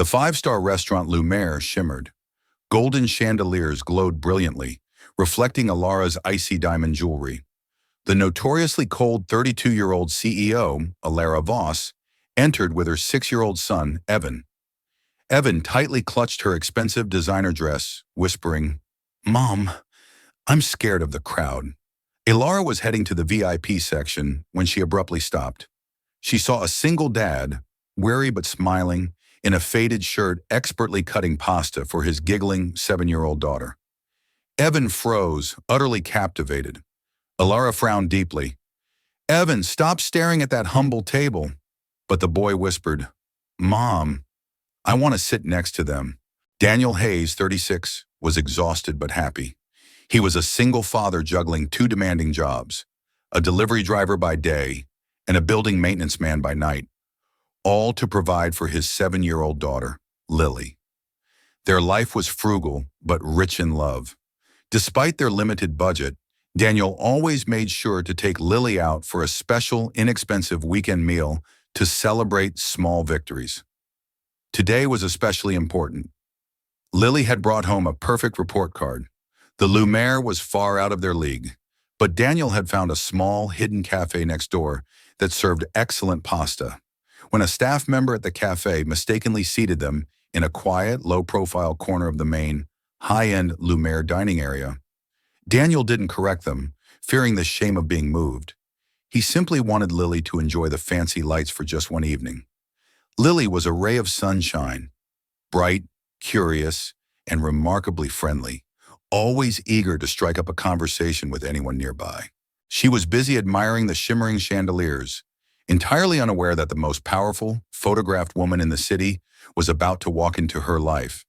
The five-star restaurant Lumiere shimmered. Golden chandeliers glowed brilliantly, reflecting Alara's icy diamond jewelry. The notoriously cold 32-year-old CEO, Alara Voss, entered with her 6-year-old son, Evan. Evan tightly clutched her expensive designer dress, whispering, "Mom, I'm scared of the crowd." Alara was heading to the VIP section when she abruptly stopped. She saw a single dad, weary but smiling, in a faded shirt expertly cutting pasta for his giggling 7-year-old daughter. Evan froze, utterly captivated. Alara frowned deeply. "Evan, stop staring at that humble table." But the boy whispered, "Mom, I want to sit next to them." Daniel Hayes, 36, was exhausted but happy. He was a single father juggling two demanding jobs, a delivery driver by day and a building maintenance man by night, all to provide for his 7-year-old daughter, Lily. Their life was frugal but rich in love. Despite their limited budget, Daniel always made sure to take Lily out for a special, inexpensive weekend meal to celebrate small victories. Today was especially important. Lily had brought home a perfect report card. The Lumiere was far out of their league, but Daniel had found a small, hidden cafe next door that served excellent pasta. When a staff member at the cafe mistakenly seated them in a quiet, low-profile corner of the main, high-end Lumiere dining area, Daniel didn't correct them, fearing the shame of being moved. He simply wanted Lily to enjoy the fancy lights for just one evening. Lily was a ray of sunshine, bright, curious, and remarkably friendly, always eager to strike up a conversation with anyone nearby. She was busy admiring the shimmering chandeliers, entirely unaware that the most powerful, photographed woman in the city was about to walk into her life.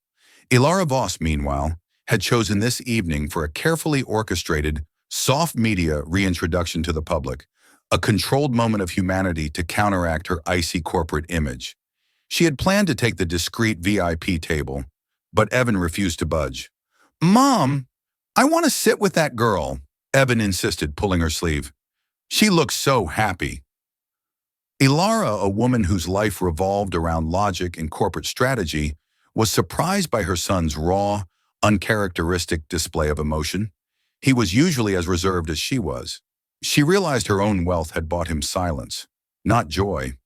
Alara Voss, meanwhile, had chosen this evening for a carefully orchestrated, soft media reintroduction to the public, a controlled moment of humanity to counteract her icy corporate image. She had planned to take the discreet VIP table, but Evan refused to budge. "Mom, I want to sit with that girl," Evan insisted, pulling her sleeve. "She looks so happy." Alara, a woman whose life revolved around logic and corporate strategy, was surprised by her son's raw, uncharacteristic display of emotion. He was usually as reserved as she was. She realized her own wealth had bought him silence, not joy.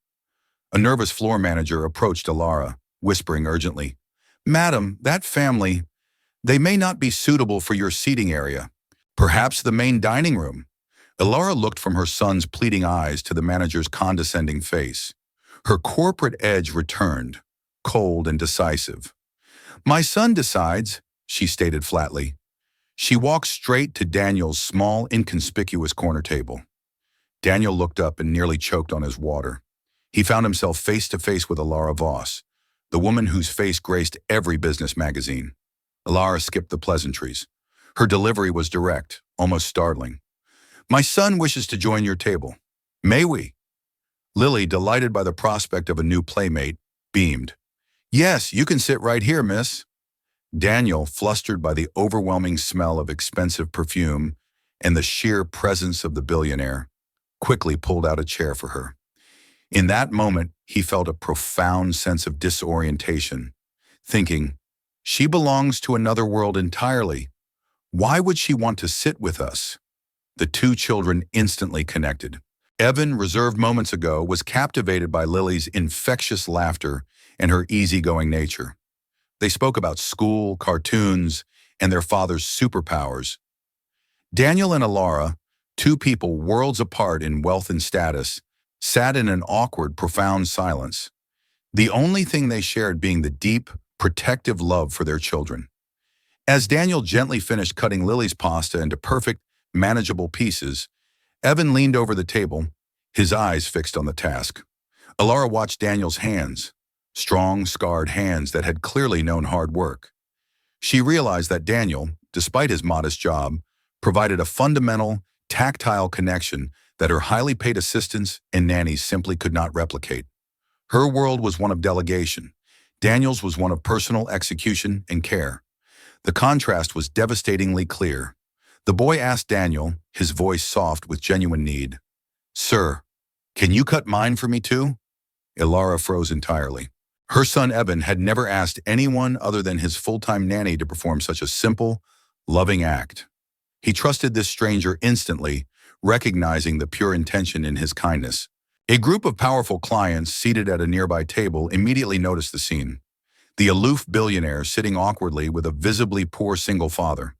A nervous floor manager approached Alara, whispering urgently, "Madam, that family, they may not be suitable for your seating area. Perhaps the main dining room." Alara looked from her son's pleading eyes to the manager's condescending face. Her corporate edge returned, cold and decisive. "My son decides," she stated flatly. She walked straight to Daniel's small, inconspicuous corner table. Daniel looked up and nearly choked on his water. He found himself face to face with Alara Voss, the woman whose face graced every business magazine. Alara skipped the pleasantries. Her delivery was direct, almost startling. "My son wishes to join your table. May we?" Lily, delighted by the prospect of a new playmate, beamed. "Yes, you can sit right here, miss." Daniel, flustered by the overwhelming smell of expensive perfume and the sheer presence of the billionaire, quickly pulled out a chair for her. In that moment, he felt a profound sense of disorientation, thinking, "She belongs to another world entirely. Why would she want to sit with us?" The two children instantly connected. Evan, reserved moments ago, was captivated by Lily's infectious laughter and her easygoing nature. They spoke about school, cartoons, and their father's superpowers. Daniel and Alara, two people worlds apart in wealth and status, sat in an awkward, profound silence, the only thing they shared being the deep, protective love for their children. As Daniel gently finished cutting Lily's pasta into perfect, manageable pieces, Evan leaned over the table, his eyes fixed on the task. Alara watched Daniel's hands, strong, scarred hands that had clearly known hard work. She realized that Daniel, despite his modest job, provided a fundamental, tactile connection that her highly paid assistants and nannies simply could not replicate. Her world was one of delegation. Daniel's was one of personal execution and care. The contrast was devastatingly clear. The boy asked Daniel, his voice soft with genuine need, "Sir, can you cut mine for me too?" Alara froze entirely. Her son Evan had never asked anyone other than his full-time nanny to perform such a simple, loving act. He trusted this stranger instantly, recognizing the pure intention in his kindness. A group of powerful clients seated at a nearby table immediately noticed the scene. The aloof billionaire sitting awkwardly with a visibly poor single father.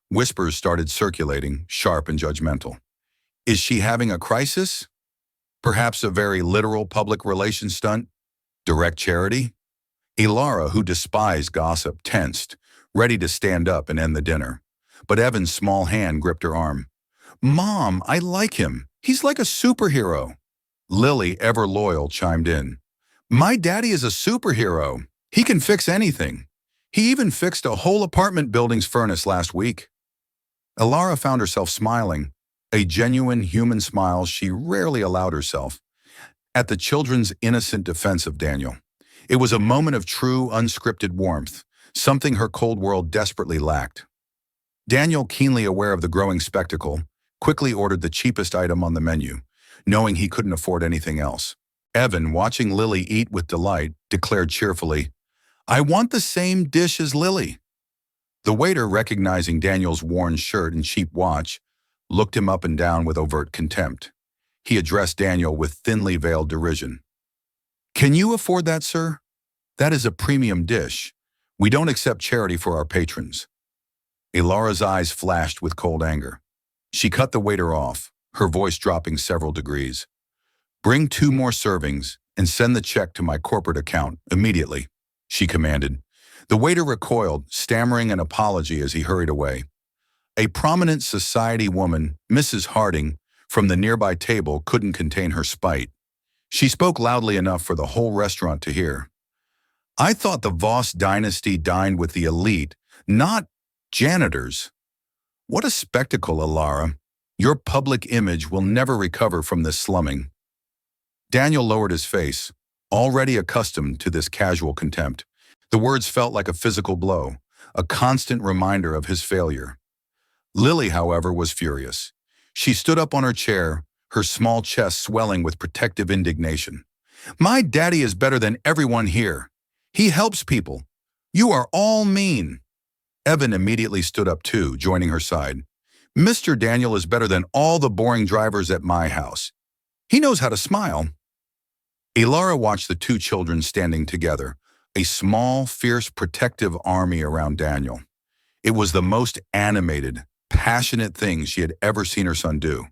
Whispers started circulating, sharp and judgmental. Is she having a crisis? Perhaps a very literal public relations stunt? Direct charity? Ilara, who despised gossip, tensed, ready to stand up and end the dinner. But Evan's small hand gripped her arm. Mom, I like him. He's like a superhero. Lily, ever loyal, chimed in. My daddy is a superhero. He can fix anything. He even fixed a whole apartment building's furnace last week. Ilara found herself smiling, a genuine human smile she rarely allowed herself, at the children's innocent defense of Daniel. It was a moment of true, unscripted warmth, something her cold world desperately lacked. Daniel, keenly aware of the growing spectacle, quickly ordered the cheapest item on the menu, knowing he couldn't afford anything else. Evan, watching Lily eat with delight, declared cheerfully, I want the same dish as Lily. The waiter, recognizing Daniel's worn shirt and cheap watch, looked him up and down with overt contempt. He addressed Daniel with thinly veiled derision. Can you afford that, sir? That is a premium dish. We don't accept charity for our patrons. Ilara's eyes flashed with cold anger. She cut the waiter off, her voice dropping several degrees. Bring 2 more servings and send the check to my corporate account immediately, she commanded. The waiter recoiled, stammering an apology as he hurried away. A prominent society woman, Mrs. Harding, from the nearby table couldn't contain her spite. She spoke loudly enough for the whole restaurant to hear. I thought the Voss dynasty dined with the elite, not janitors. What a spectacle, Ilara. Your public image will never recover from this slumming. Daniel lowered his face, already accustomed to this casual contempt. The words felt like a physical blow, a constant reminder of his failure. Lily, however, was furious. She stood up on her chair, her small chest swelling with protective indignation. My daddy is better than everyone here. He helps people. You are all mean. Evan immediately stood up too, joining her side. Mr. Daniel is better than all the boring drivers at my house. He knows how to smile. Ilara watched the 2 children standing together, a small, fierce, protective army around Daniel. It was the most animated, passionate thing she had ever seen her son do.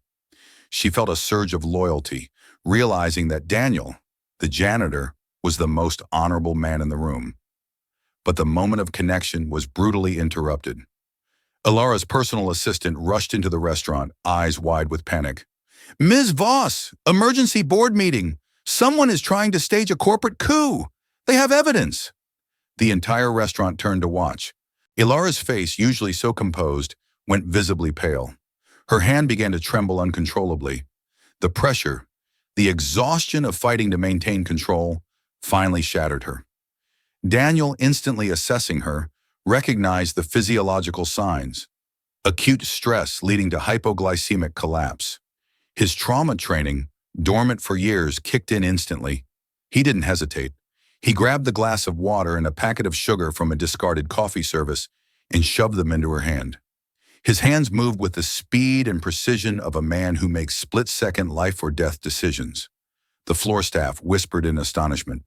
She felt a surge of loyalty, realizing that Daniel, the janitor, was the most honorable man in the room. But the moment of connection was brutally interrupted. Ilara's personal assistant rushed into the restaurant, eyes wide with panic. Ms. Voss, emergency board meeting. Someone is trying to stage a corporate coup. They have evidence. The entire restaurant turned to watch. Ilara's face, usually so composed, went visibly pale. Her hand began to tremble uncontrollably. The pressure, the exhaustion of fighting to maintain control, finally shattered her. Daniel, instantly assessing her, recognized the physiological signs. Acute stress leading to hypoglycemic collapse. His trauma training, dormant for years, kicked in instantly. He didn't hesitate. He grabbed the glass of water and a packet of sugar from a discarded coffee service and shoved them into her hand. His hands moved with the speed and precision of a man who makes split-second life-or-death decisions. The floor staff whispered in astonishment.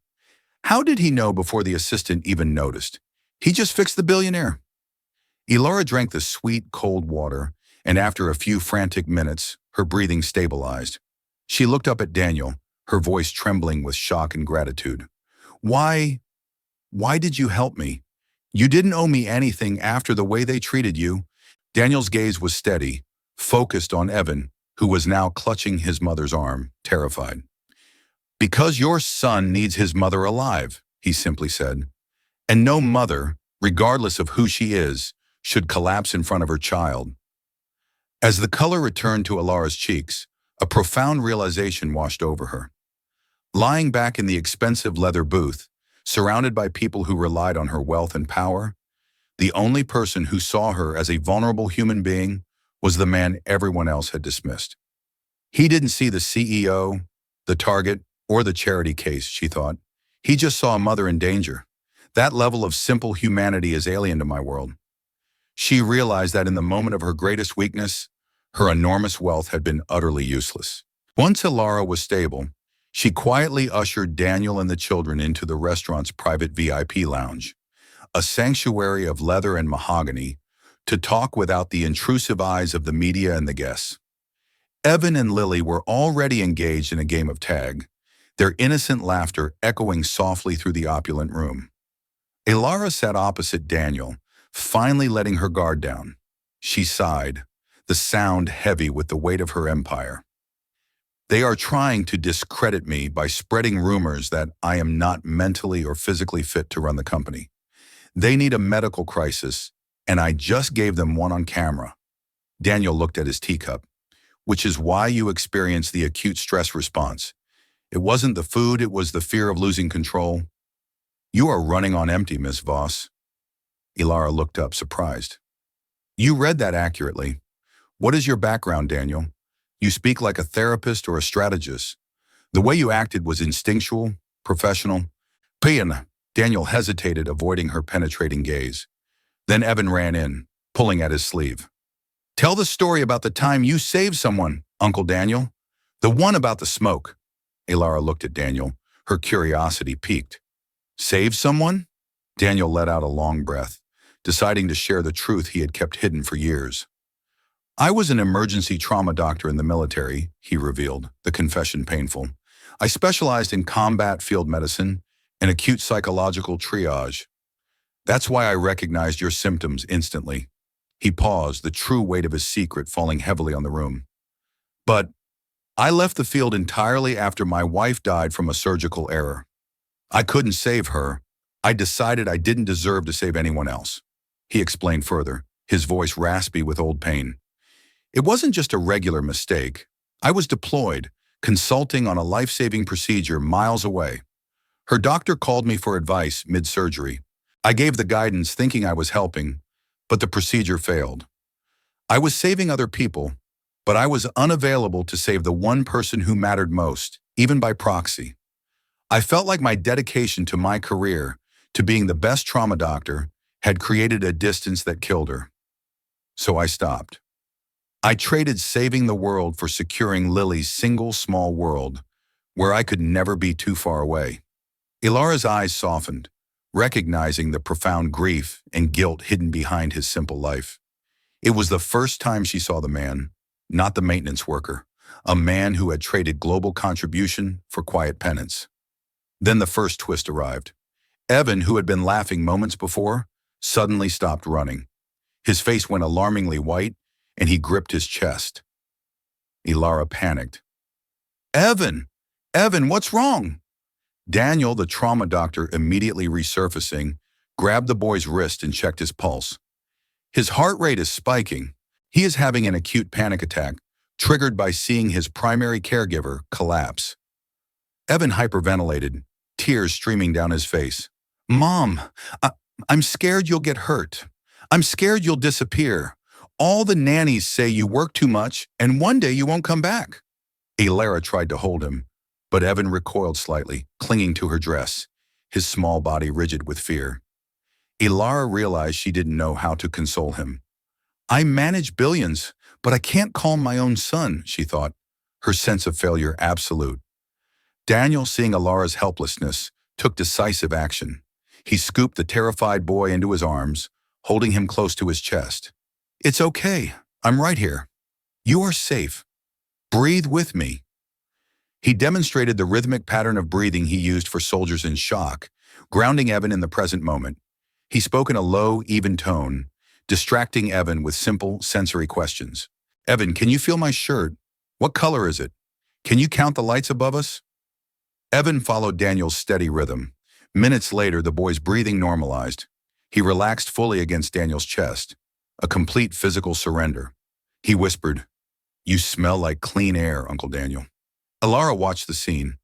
How did he know before the assistant even noticed? He just fixed the billionaire. Ilara drank the sweet, cold water, and after a few frantic minutes, her breathing stabilized. She looked up at Daniel, her voice trembling with shock and gratitude. Why did you help me? You didn't owe me anything after the way they treated you. Daniel's gaze was steady, focused on Evan, who was now clutching his mother's arm, terrified. Because your son needs his mother alive, he simply said. And no mother, regardless of who she is, should collapse in front of her child. As the color returned to Ilara's cheeks, a profound realization washed over her. Lying back in the expensive leather booth, surrounded by people who relied on her wealth and power, the only person who saw her as a vulnerable human being was the man everyone else had dismissed. He didn't see the CEO, the target, or the charity case, she thought. He just saw a mother in danger. That level of simple humanity is alien to my world. She realized that in the moment of her greatest weakness, her enormous wealth had been utterly useless. Once Ilara was stable, she quietly ushered Daniel and the children into the restaurant's private VIP lounge, a sanctuary of leather and mahogany, to talk without the intrusive eyes of the media and the guests. Evan and Lily were already engaged in a game of tag, their innocent laughter echoing softly through the opulent room. Ilara sat opposite Daniel, finally letting her guard down. She sighed, the sound heavy with the weight of her empire. They are trying to discredit me by spreading rumors that I am not mentally or physically fit to run the company. They need a medical crisis, and I just gave them one on camera. Daniel looked at his teacup. Which is why you experienced the acute stress response. It wasn't the food, it was the fear of losing control. You are running on empty, Miss Voss. Ilara looked up, surprised. You read that accurately. What is your background, Daniel? You speak like a therapist or a strategist. The way you acted was instinctual, professional. Pian. Daniel hesitated, avoiding her penetrating gaze. Then Evan ran in, pulling at his sleeve. Tell the story about the time you saved someone, Uncle Daniel. The one about the smoke. Ilara looked at Daniel, her curiosity piqued. Save someone? Daniel let out a long breath, deciding to share the truth he had kept hidden for years. I was an emergency trauma doctor in the military, he revealed, the confession painful. I specialized in combat field medicine and acute psychological triage. That's why I recognized your symptoms instantly. He paused, the true weight of his secret falling heavily on the room. But I left the field entirely after my wife died from a surgical error. I couldn't save her. I decided I didn't deserve to save anyone else. He explained further, his voice raspy with old pain. It wasn't just a regular mistake. I was deployed, consulting on a life-saving procedure miles away. Her doctor called me for advice mid-surgery. I gave the guidance thinking I was helping, but the procedure failed. I was saving other people, but I was unavailable to save the one person who mattered most, even by proxy. I felt like my dedication to my career, to being the best trauma doctor, had created a distance that killed her. So I stopped. I traded saving the world for securing Lily's single small world, where I could never be too far away. Ilara's eyes softened, recognizing the profound grief and guilt hidden behind his simple life. It was the first time she saw the man, not the maintenance worker, a man who had traded global contribution for quiet penance. Then the first twist arrived. Evan, who had been laughing moments before, suddenly stopped running. His face went alarmingly white, and he gripped his chest. Ilara panicked. Evan! Evan, what's wrong? Daniel, the trauma doctor, immediately resurfacing, grabbed the boy's wrist and checked his pulse. His heart rate is spiking. He is having an acute panic attack, triggered by seeing his primary caregiver collapse. Evan hyperventilated, tears streaming down his face. Mom, I'm scared you'll get hurt. I'm scared you'll disappear. All the nannies say you work too much, and one day you won't come back. Ilara tried to hold him, but Evan recoiled slightly, clinging to her dress, his small body rigid with fear. Ilara realized she didn't know how to console him. I manage billions, but I can't calm my own son, she thought, her sense of failure absolute. Daniel, seeing Ilara's helplessness, took decisive action. He scooped the terrified boy into his arms, holding him close to his chest. It's okay. I'm right here. You are safe. Breathe with me. He demonstrated the rhythmic pattern of breathing he used for soldiers in shock, grounding Evan in the present moment. He spoke in a low, even tone, distracting Evan with simple, sensory questions. Evan, can you feel my shirt? What color is it? Can you count the lights above us? Evan followed Daniel's steady rhythm. Minutes later, the boy's breathing normalized. He relaxed fully against Daniel's chest, a complete physical surrender. He whispered, You smell like clean air, Uncle Daniel. Ilara watched the scene.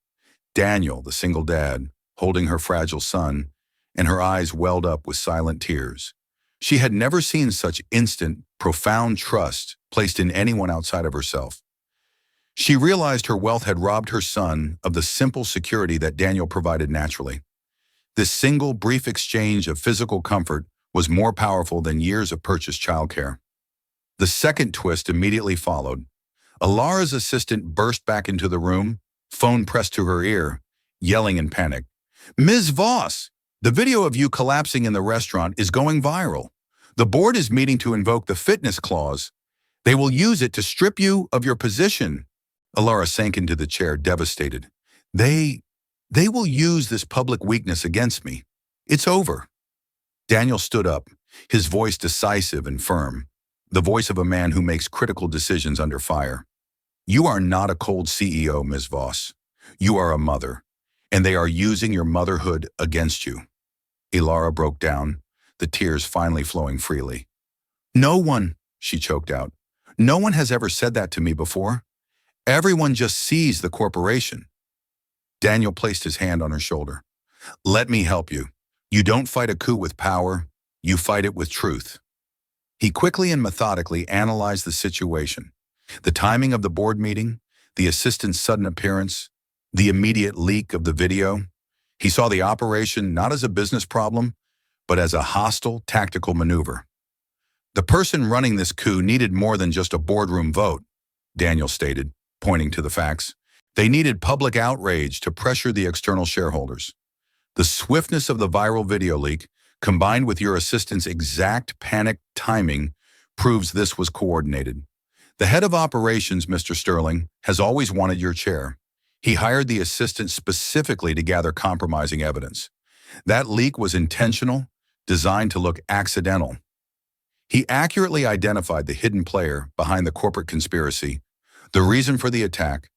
Daniel, the single dad, holding her fragile son, and her eyes welled up with silent tears. She had never seen such instant, profound trust placed in anyone outside of herself. She realized her wealth had robbed her son of the simple security that Daniel provided naturally. This single, brief exchange of physical comfort was more powerful than years of purchased childcare. The second twist immediately followed. Alara's assistant burst back into the room, phone pressed to her ear, yelling in panic, "Ms. Voss, the video of you collapsing in the restaurant is going viral. The board is meeting to invoke the fitness clause. They will use it to strip you of your position." Alara sank into the chair, devastated. They will use this public weakness against me. It's over." Daniel stood up, his voice decisive and firm, the voice of a man who makes critical decisions under fire. "You are not a cold CEO, Ms. Voss. You are a mother, and they are using your motherhood against you." Alara broke down, the tears finally flowing freely. "No one," she choked out, "no one has ever said that to me before. Everyone just sees the corporation." Daniel placed his hand on her shoulder. "Let me help you. You don't fight a coup with power, you fight it with truth." He quickly and methodically analyzed the situation. The timing of the board meeting, the assistant's sudden appearance, the immediate leak of the video. He saw the operation not as a business problem, but as a hostile, tactical maneuver. The person running this coup needed more than just a boardroom vote, Daniel stated, pointing to the facts. They needed public outrage to pressure the external shareholders. The swiftness of the viral video leak, combined with your assistant's exact panic timing, proves this was coordinated. The head of operations, Mr. Sterling, has always wanted your chair. He hired the assistant specifically to gather compromising evidence. That leak was intentional, designed to look accidental. He accurately identified the hidden player behind the corporate conspiracy, the reason for the attack,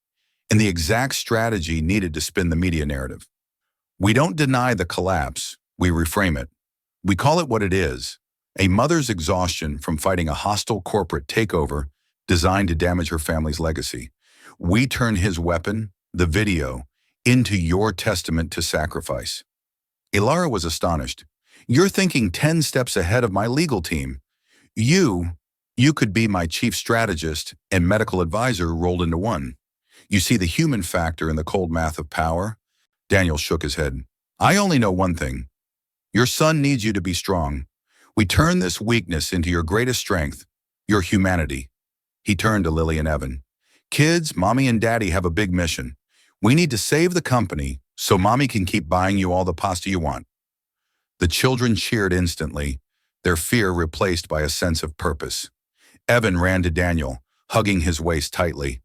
and the exact strategy needed to spin the media narrative. We don't deny the collapse, we reframe it. We call it what it is, a mother's exhaustion from fighting a hostile corporate takeover designed to damage her family's legacy. We turn his weapon, the video, into your testament to sacrifice. Alara was astonished. "You're thinking 10 steps ahead of my legal team. You could be my chief strategist and medical advisor rolled into one. You see the human factor in the cold math of power?" Daniel shook his head. "I only know one thing. Your son needs you to be strong. We turn this weakness into your greatest strength, your humanity." He turned to Lily and Evan. "Kids, Mommy and Daddy have a big mission. We need to save the company so Mommy can keep buying you all the pasta you want." The children cheered instantly, their fear replaced by a sense of purpose. Evan ran to Daniel, hugging his waist tightly.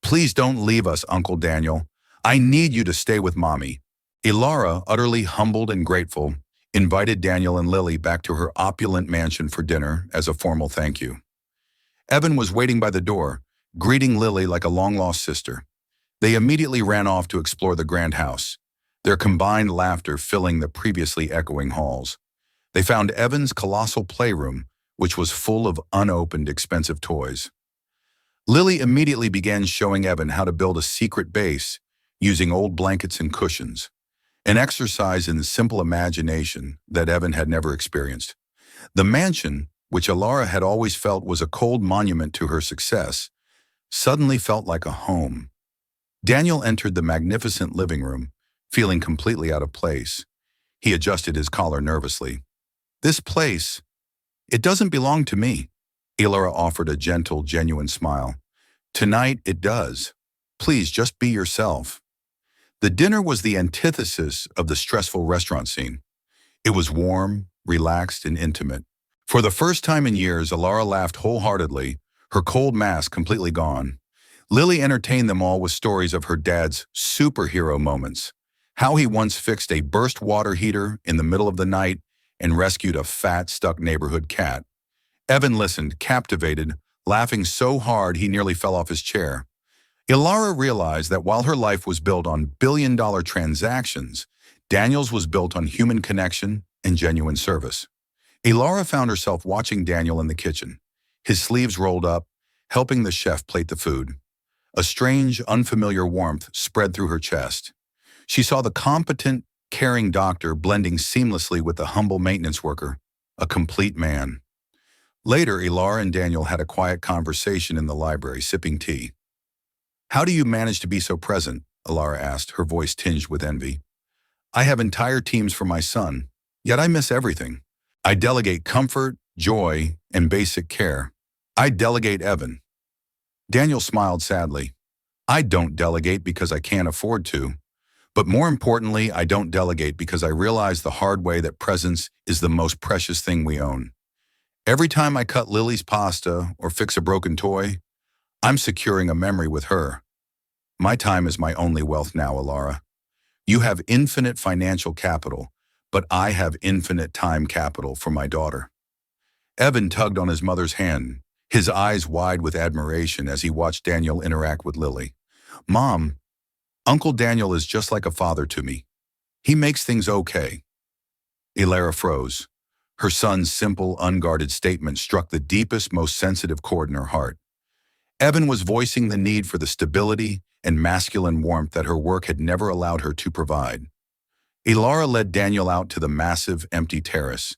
"Please don't leave us, Uncle Daniel. I need you to stay with Mommy." Alara, utterly humbled and grateful, invited Daniel and Lily back to her opulent mansion for dinner as a formal thank you. Evan was waiting by the door, greeting Lily like a long-lost sister. They immediately ran off to explore the grand house, their combined laughter filling the previously echoing halls. They found Evan's colossal playroom, which was full of unopened, expensive toys. Lily immediately began showing Evan how to build a secret base using old blankets and cushions, an exercise in simple imagination that Evan had never experienced. The mansion, which Alara had always felt was a cold monument to her success, suddenly felt like a home. Daniel entered the magnificent living room, feeling completely out of place. He adjusted his collar nervously. "This place, it doesn't belong to me." Alara offered a gentle, genuine smile. "Tonight it does. Please just be yourself." The dinner was the antithesis of the stressful restaurant scene. It was warm, relaxed, and intimate. For the first time in years, Alara laughed wholeheartedly, her cold mask completely gone. Lily entertained them all with stories of her dad's superhero moments, how he once fixed a burst water heater in the middle of the night and rescued a fat, stuck neighborhood cat. Evan listened, captivated, laughing so hard he nearly fell off his chair. Alara realized that while her life was built on billion-dollar transactions, Daniel's was built on human connection and genuine service. Alara found herself watching Daniel in the kitchen, his sleeves rolled up, helping the chef plate the food. A strange, unfamiliar warmth spread through her chest. She saw the competent, caring doctor blending seamlessly with the humble maintenance worker, a complete man. Later, Alara and Daniel had a quiet conversation in the library, sipping tea. How do you manage to be so present? Alara asked, her voice tinged with envy. I have entire teams for my son, yet I miss everything. I delegate comfort, joy, and basic care. I delegate Evan. Daniel smiled sadly. I don't delegate because I can't afford to. But more importantly, I don't delegate because I realize the hard way that presence is the most precious thing we own. Every time I cut Lily's pasta or fix a broken toy, I'm securing a memory with her. My time is my only wealth now, Alara. You have infinite financial capital, but I have infinite time capital for my daughter. Evan tugged on his mother's hand, his eyes wide with admiration as he watched Daniel interact with Lily. Mom, Uncle Daniel is just like a father to me. He makes things okay. Alara froze. Her son's simple, unguarded statement struck the deepest, most sensitive chord in her heart. Evan was voicing the need for the stability and masculine warmth that her work had never allowed her to provide. Alara led Daniel out to the massive, empty terrace,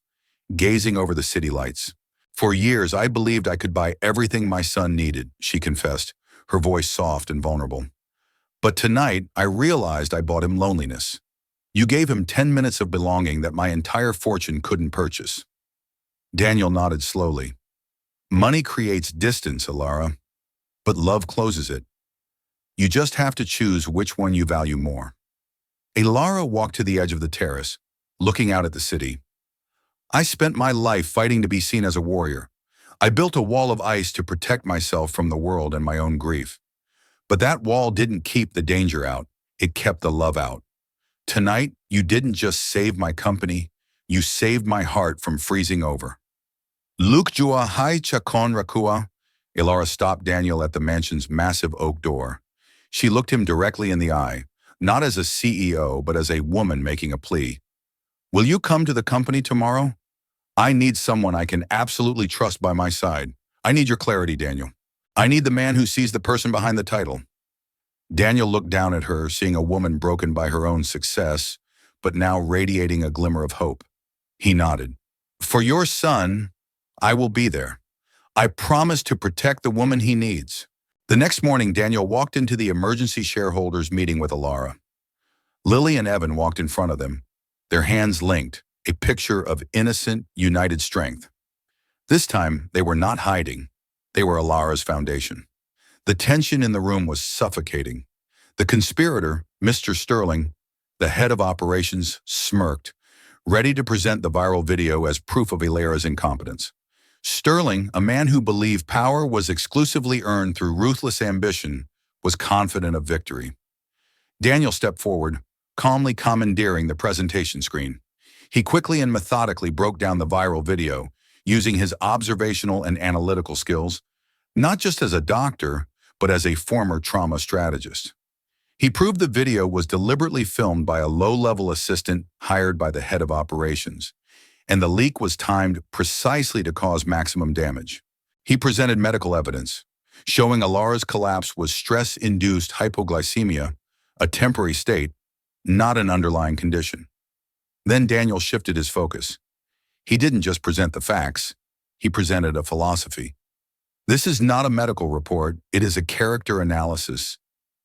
gazing over the city lights. For years, I believed I could buy everything my son needed, she confessed, her voice soft and vulnerable. But tonight, I realized I bought him loneliness. You gave him 10 minutes of belonging that my entire fortune couldn't purchase. Daniel nodded slowly. Money creates distance, Alara, but love closes it. You just have to choose which one you value more. Alara walked to the edge of the terrace, looking out at the city. I spent my life fighting to be seen as a warrior. I built a wall of ice to protect myself from the world and my own grief. But that wall didn't keep the danger out, it kept the love out. Tonight, you didn't just save my company, you saved my heart from freezing over. Luke jua hai chakon rakua. Alara stopped Daniel at the mansion's massive oak door. She looked him directly in the eye, not as a CEO, but as a woman making a plea. Will you come to the company tomorrow? I need someone I can absolutely trust by my side. I need your clarity, Daniel. I need the man who sees the person behind the title. Daniel looked down at her, seeing a woman broken by her own success, but now radiating a glimmer of hope. He nodded. For your son, I will be there. I promise to protect the woman he needs. The next morning, Daniel walked into the emergency shareholders meeting with Alara. Lily and Evan walked in front of them, their hands linked, a picture of innocent, united strength. This time, they were not hiding. They were Alara's foundation. The tension in the room was suffocating. The conspirator, Mr. Sterling, the head of operations, smirked, ready to present the viral video as proof of Alara's incompetence. Sterling, a man who believed power was exclusively earned through ruthless ambition, was confident of victory. Daniel stepped forward, calmly commandeering the presentation screen. He quickly and methodically broke down the viral video, using his observational and analytical skills, not just as a doctor, but as a former trauma strategist. He proved the video was deliberately filmed by a low-level assistant hired by the head of operations, and the leak was timed precisely to cause maximum damage. He presented medical evidence, showing Alara's collapse was stress-induced hypoglycemia, a temporary state, not an underlying condition. Then Daniel shifted his focus. He didn't just present the facts, he presented a philosophy. This is not a medical report, it is a character analysis,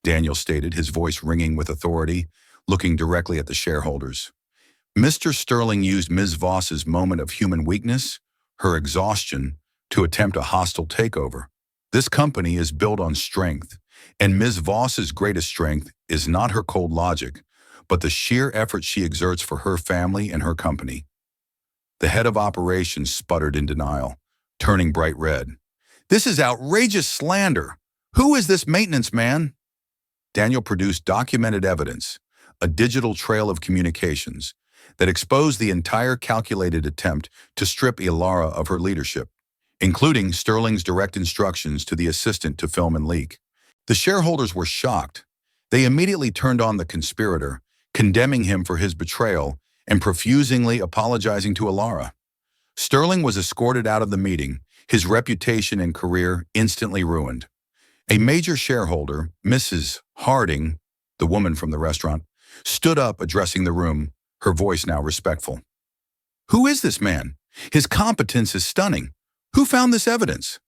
Daniel stated, his voice ringing with authority, looking directly at the shareholders. Mr. Sterling used Ms. Voss's moment of human weakness, her exhaustion, to attempt a hostile takeover. This company is built on strength, and Ms. Voss's greatest strength is not her cold logic, but the sheer effort she exerts for her family and her company. The head of operations sputtered in denial, turning bright red. This is outrageous slander. Who is this maintenance man? Daniel produced documented evidence, a digital trail of communications, that exposed the entire calculated attempt to strip Alara of her leadership, including Sterling's direct instructions to the assistant to film and leak. The shareholders were shocked. They immediately turned on the conspirator, condemning him for his betrayal and profusely apologizing to Alara. Sterling was escorted out of the meeting, his reputation and career instantly ruined. A major shareholder, Mrs. Harding, the woman from the restaurant, stood up, addressing the room, her voice now respectful. Who is this man? His competence is stunning. Who found this evidence?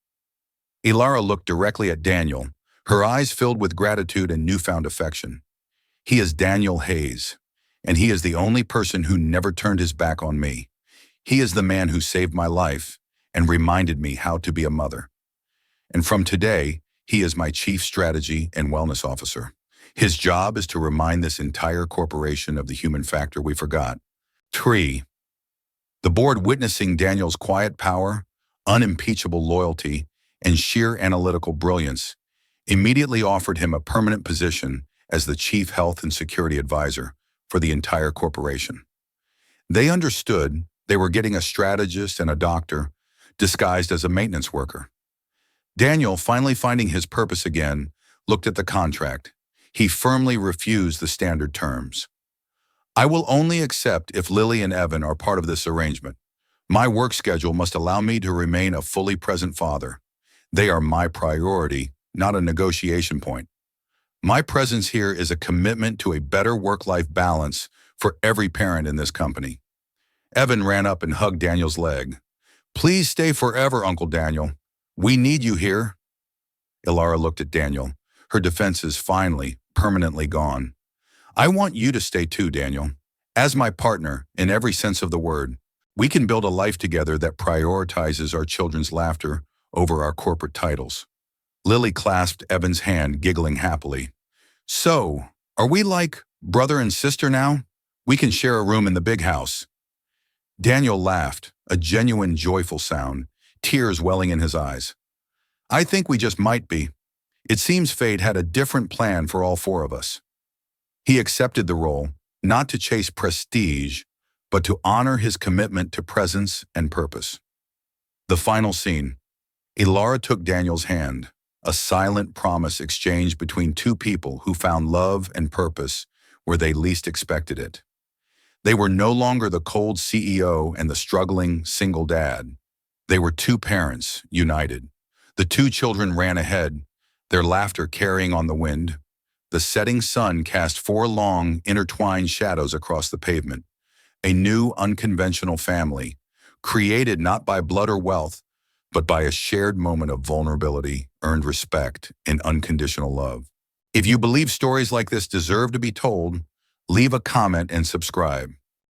Alara looked directly at Daniel, Her eyes filled with gratitude and newfound affection. He is Daniel Hayes, and he is the only person who never turned his back on me. He is the man who saved my life and reminded me how to be a mother. And from today, he is my chief strategy and wellness officer. His job is to remind this entire corporation of the human factor we forgot. 3. The board, witnessing Daniel's quiet power, unimpeachable loyalty, and sheer analytical brilliance, immediately offered him a permanent position as the chief health and security advisor for the entire corporation. They understood they were getting a strategist and a doctor disguised as a maintenance worker. Daniel, finally finding his purpose again, looked at the contract. He firmly refused the standard terms. I will only accept if Lily and Evan are part of this arrangement. My work schedule must allow me to remain a fully present father. They are my priority, not a negotiation point. My presence here is a commitment to a better work-life balance for every parent in this company. Evan ran up and hugged Daniel's leg. Please stay forever, Uncle Daniel. We need you here. Ilara looked at Daniel, her defenses finally, permanently gone. I want you to stay too, Daniel. As my partner, in every sense of the word, we can build a life together that prioritizes our children's laughter over our corporate titles. Lily clasped Evan's hand, giggling happily. So, are we like brother and sister now? We can share a room in the big house. Daniel laughed, a genuine joyful sound, tears welling in his eyes. I think we just might be. It seems fate had a different plan for all four of us. He accepted the role, not to chase prestige, but to honor his commitment to presence and purpose. The final scene. Ilara took Daniel's hand, a silent promise exchanged between two people who found love and purpose where they least expected it. They were no longer the cold CEO and the struggling single dad. They were two parents, united. The two children ran ahead, their laughter carrying on the wind. The setting sun cast four long, intertwined shadows across the pavement. A new, unconventional family, created not by blood or wealth, but by a shared moment of vulnerability, earned respect, and unconditional love. If you believe stories like this deserve to be told, leave a comment and subscribe.